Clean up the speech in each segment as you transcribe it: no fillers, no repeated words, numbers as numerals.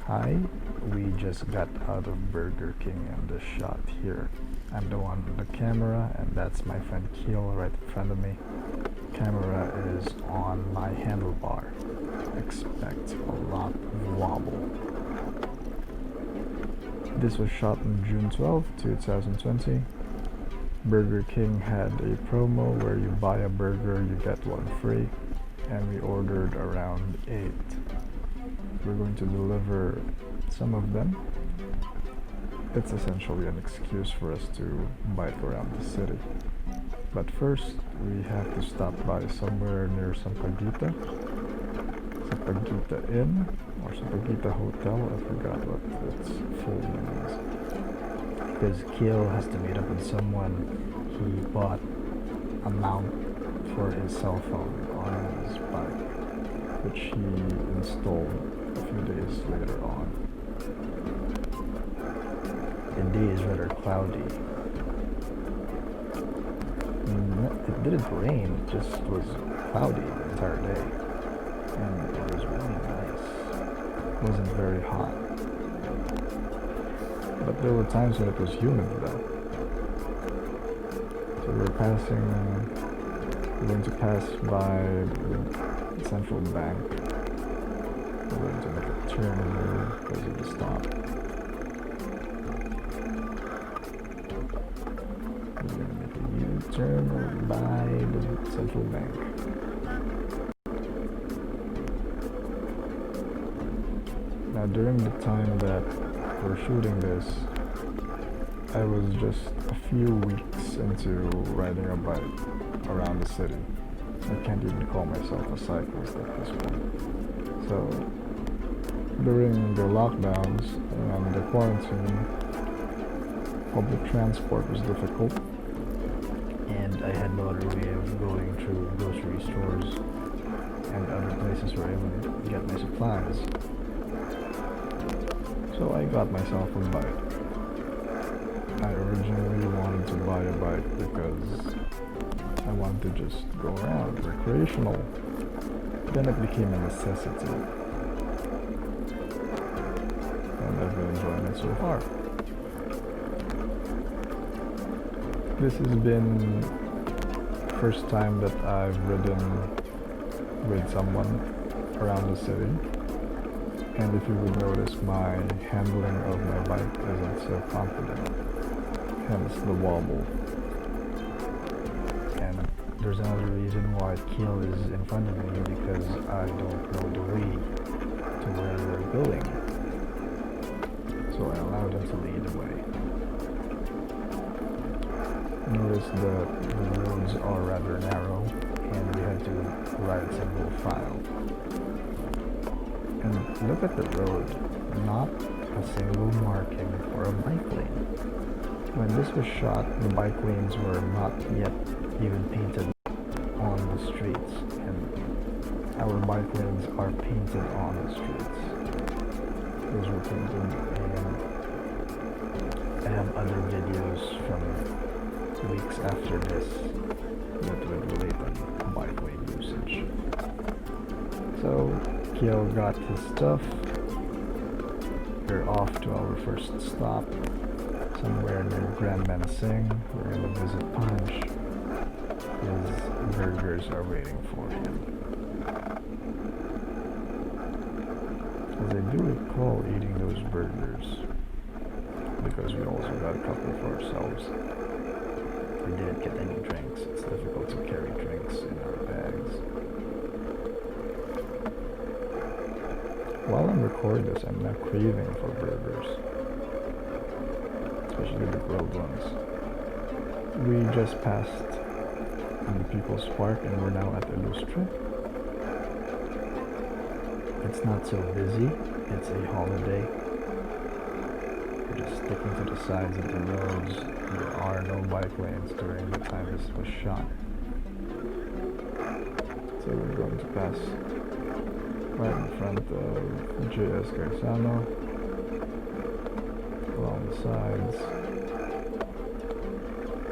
Hi, we just got out of Burger King and the shot here. I'm the one on the camera and that's my friend Khiel right in front of me. Camera is on my handlebar. Expect a lot of wobble. This was shot on June 12, 2020. Burger King had a promo where you buy a burger, you get one free, and we ordered around 8. We're going to deliver some of them. It's essentially an excuse for us to bike around the city. But first, we have to stop by somewhere near Sampaguita. Sampaguita Inn or Sampaguita Hotel, I forgot what its full name is. Because Khiel has to meet up with someone. He bought a mount for his cell phone on his bike, which he installed a few days later on. The day is rather cloudy. It didn't rain, it just was cloudy the entire day. And it was really nice. It wasn't very hot. But there were times when it was humid though. So we're going to pass by the central bank. We're going to make a turn here because of the stop. We're going to make a U-turn by the central bank. Now during the time that we're shooting this, I was just a few weeks into riding a bike around the city. I can't even call myself a cyclist at this point. So during the lockdowns and the quarantine, public transport was difficult, and I had no other way of going through grocery stores and other places where I would get my supplies. So I got myself a bike. I originally wanted to buy a bike because I wanted to just go around, recreational. Then it became a necessity. And I've been enjoying it so far. This has been the first time that I've ridden with someone around the city. And if you would notice, my handling of my bike isn't so confident, hence the wobble. And there's another reason why Khiel is in front of me, because I don't know the way to where we're going. So I allowed him to lead the way. Notice the roads are rather narrow, and we had to ride single file. And look at the road, not a single marking for a bike lane. When this was shot, the bike lanes were not yet even painted on the streets, and our bike lanes are painted on the streets. Those were painted, and I have other videos from weeks after this that would relate on bike lane usage. So Khiel got his stuff. We're off to our first stop, somewhere near Grand Menacing. We're going to visit Punch. His burgers are waiting for him. As I do recall eating those burgers, because we also got a couple for ourselves. We didn't get any drinks. It's difficult to carry drinks in our bags. While I'm recording this, I'm now craving for burgers, especially the grilled ones. We just passed the People's Park and we're now at Illustre. It's not so busy, it's a holiday. We're just sticking to the sides of the roads. There are no bike lanes during the time this was shot. So we're going to pass right in front of J.S. Garzano, along the sides.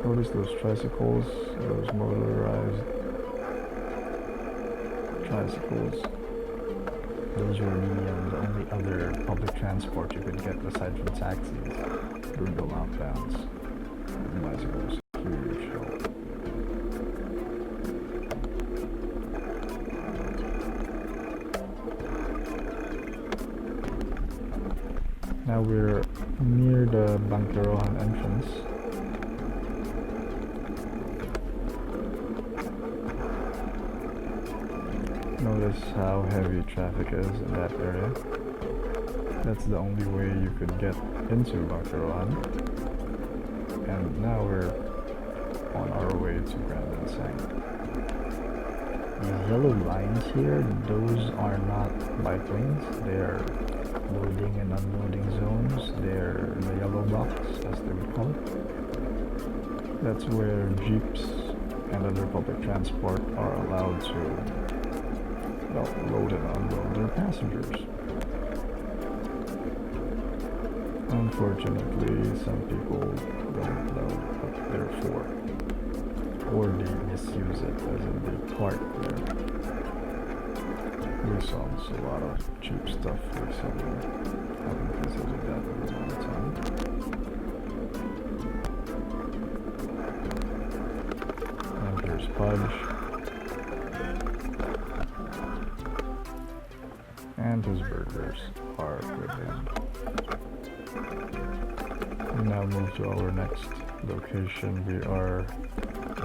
Notice those tricycles, those motorized tricycles. Those were the only any other public transport you could get aside from taxis during the lockdowns. Bicycles, huge help. Now we're near the Bangkerohan entrance. Notice how heavy traffic is in that area. That's the only way you could get into Bangkerohan. And now we're on our way to Grand Insang. These yellow lines here, those are not bike lanes. They are loading and unloading zones. They're the yellow box, as they would call it. That's where jeeps and other public transport are allowed to, well, load and unload their passengers. Unfortunately, some people don't know what they're for, or they misuse it, as in they park there. We saw a lot of cheap stuff recently. Haven't considered that in a long time. And here's Pudge. And his burgers are with him. We now move to our next location. We are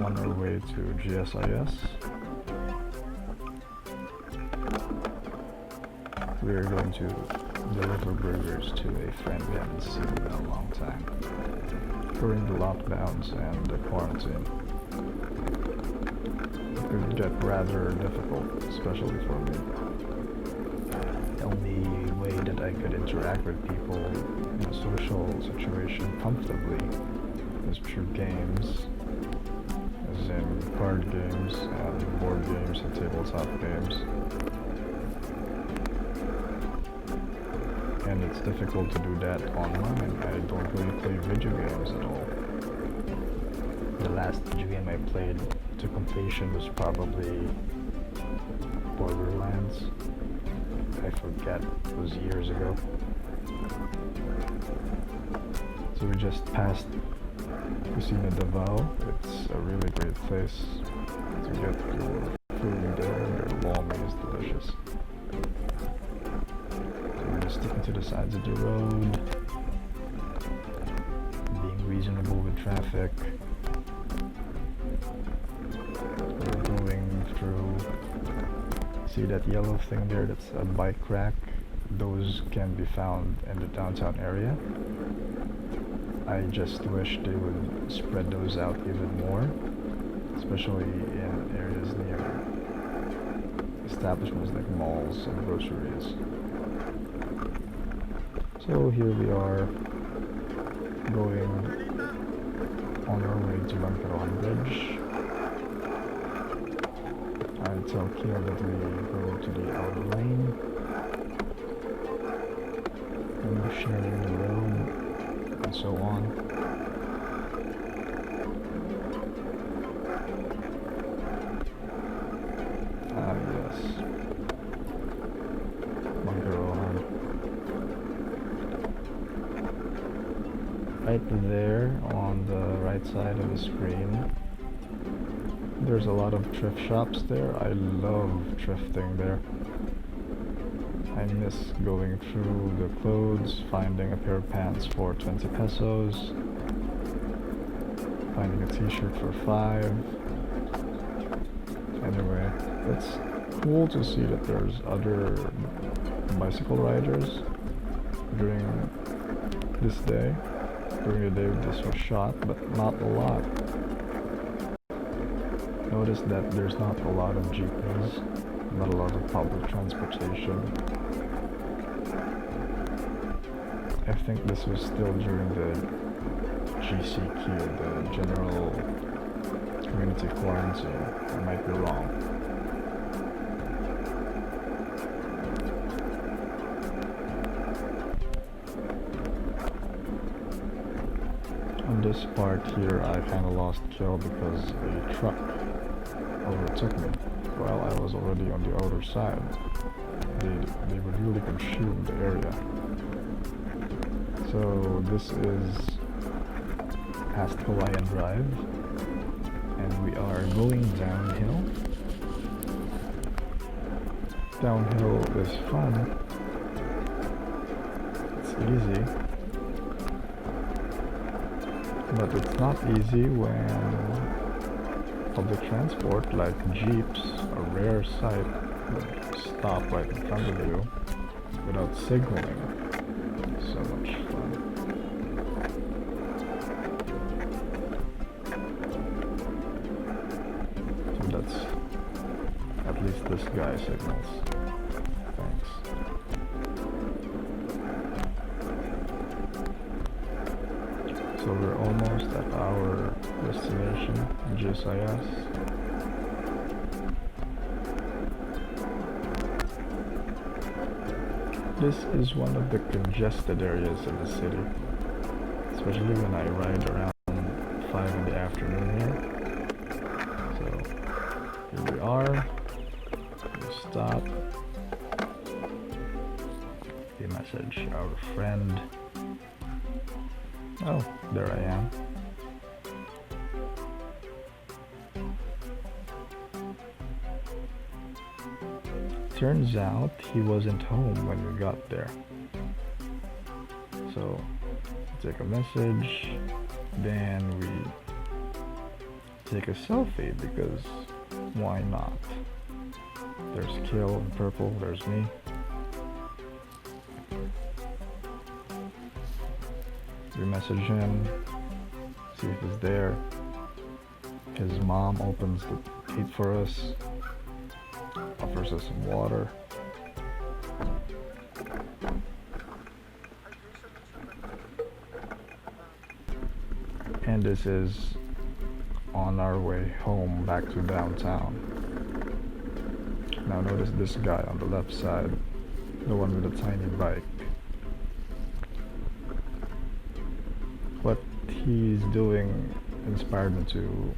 on our way to GSIS. We are going to deliver burgers to a friend we haven't seen in a long time during the lockdowns and the quarantine. It could get rather difficult, especially for me. The only way that I could interact with people in a social situation comfortably is through games, as in card games and board games and tabletop games. And it's difficult to do that online. I don't really play video games at all. The last video game I played to completion was probably Borderlands. I forget, it was years ago. So we just passed Cucina Davao. It's a really great place to get your food there, and their lomi is delicious. Sticking to the sides of the road, being reasonable with traffic. We're going through, see that yellow thing there, that's a bike rack. Those can be found in the downtown area. I just wish they would spread those out even more, especially in areas near establishments like malls and groceries. So here we are, going on our way to Bangkerohan Bridge. I tell Khiel that we go to the outer lane, and we're sharing the road, and so on. Ah yes, Bangkerohan. Right there on the right side of the screen, there's a lot of thrift shops there. I love thrifting there. I miss going through the clothes, finding a pair of pants for 20 pesos, finding a t-shirt for 5. Anyway, it's cool to see that there's other bicycle riders during this day. During the day this was shot, but not a lot. Notice that there's not a lot of jeepneys, not a lot of public transportation. I think this was still during the GCQ, the General Community Quarantine. I might be wrong. On this part here, I kind of lost Khiel because a truck overtook me. while I was already on the other side. They would really consume the area. So this is past Hawaiian Drive, and we are going downhill. Downhill is fun. It's easy. But it's not easy when public transport like jeeps, a rare sight, would stop right in front of you without signaling. So much fun. So that's at least this guy signals. Thanks. So we're almost at our destination, GSIS. This is one of the congested areas in the city, especially when I ride around 5 in the afternoon here. So here we are. We stop. We message our friend. Oh, there I am. Turns out he wasn't home when we got there. So, take a message, then we take a selfie because why not? There's Khiel in purple, there's me. We message him, see if he's there. His mom opens the gate for us, offers us some water. And this is on our way home back to downtown. Now notice this guy on the left side, the one with the tiny bike. What he's doing inspired me to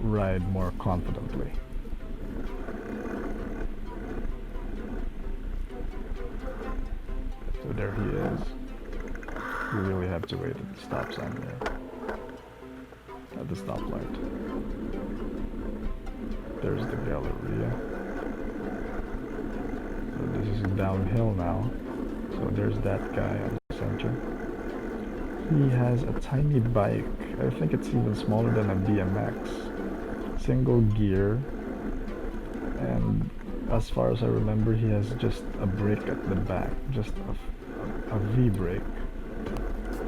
ride more confidently. So there he is. We really have to wait at the stop sign here. At the stoplight. There's the Galleria. So this is downhill now. So there's that guy in the center. He has a tiny bike. I think it's even smaller than a BMX. Single gear. And as far as I remember, he has just a brake at the back. Just a V brake.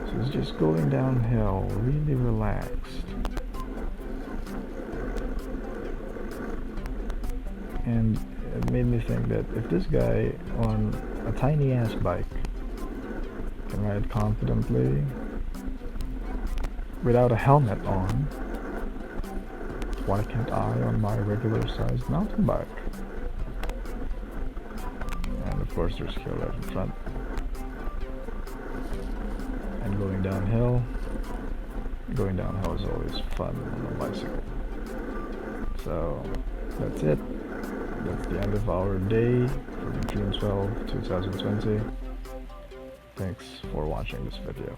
So he's just going downhill, really relaxed. And it made me think that if this guy on a tiny ass bike can ride confidently without a helmet on, why can't I on my regular sized mountain bike? And of course there's Khiel right in front. And going downhill is always fun on a bicycle. So that's it. That's the end of our day from June 12, 2020. Thanks for watching this video.